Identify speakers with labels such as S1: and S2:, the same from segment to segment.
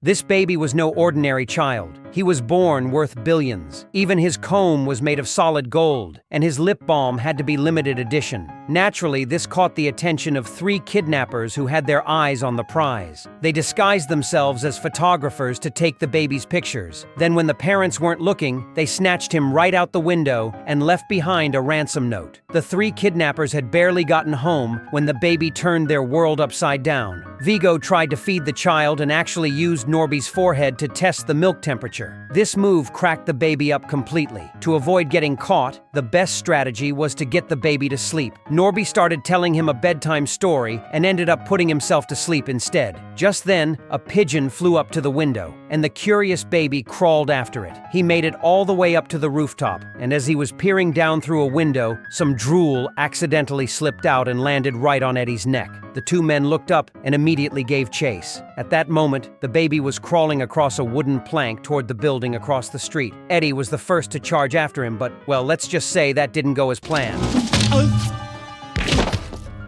S1: This baby was no ordinary child. He was born worth billions. Even his comb was made of solid gold, and his lip balm had to be limited edition. Naturally, this caught the attention of 3 kidnappers who had their eyes on the prize. They disguised themselves as photographers to take the baby's pictures. Then when the parents weren't looking, they snatched him right out the window and left behind a ransom note. The 3 kidnappers had barely gotten home when the baby turned their world upside down. Vigo tried to feed the child and actually used Norby's forehead to test the milk temperature. This move cracked the baby up completely. To avoid getting caught, the best strategy was to get the baby to sleep. Norby started telling him a bedtime story and ended up putting himself to sleep instead. Just then, a pigeon flew up to the window, and the curious baby crawled after it. He made it all the way up to the rooftop, and as he was peering down through a window, some drool accidentally slipped out and landed right on Eddie's neck. The 2 men looked up and immediately gave chase. At that moment, the baby was crawling across a wooden plank toward the building across the street. Eddie was the first to charge after him, but, well, let's just say that didn't go as planned.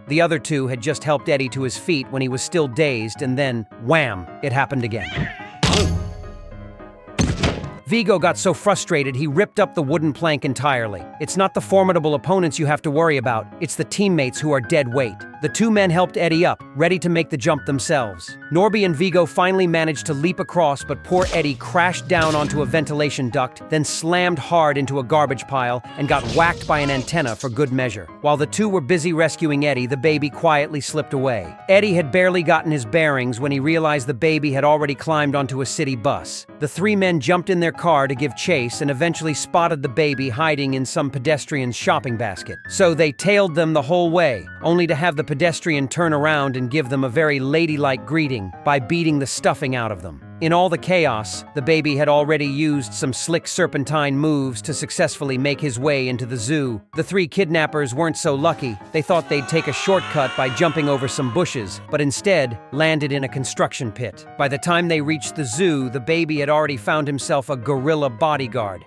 S1: The other 2 had just helped Eddie to his feet when he was still dazed, and then, wham, it happened again. Vigo got so frustrated he ripped up the wooden plank entirely. It's not the formidable opponents you have to worry about, it's the teammates who are dead weight. The 2 men helped Eddie up, ready to make the jump themselves. Norby and Vigo finally managed to leap across, but poor Eddie crashed down onto a ventilation duct, then slammed hard into a garbage pile and got whacked by an antenna for good measure. While the 2 were busy rescuing Eddie, the baby quietly slipped away. Eddie had barely gotten his bearings when he realized the baby had already climbed onto a city bus. The 3 men jumped in their car to give chase and eventually spotted the baby hiding in some pedestrian's shopping basket. So they tailed them the whole way, only to have the pedestrian turn around and give them a very ladylike greeting by beating the stuffing out of them. In all the chaos, the baby had already used some slick serpentine moves to successfully make his way into the zoo. The 3 kidnappers weren't so lucky. They thought they'd take a shortcut by jumping over some bushes, but instead landed in a construction pit. By the time they reached the zoo, the baby had already found himself a gorilla bodyguard.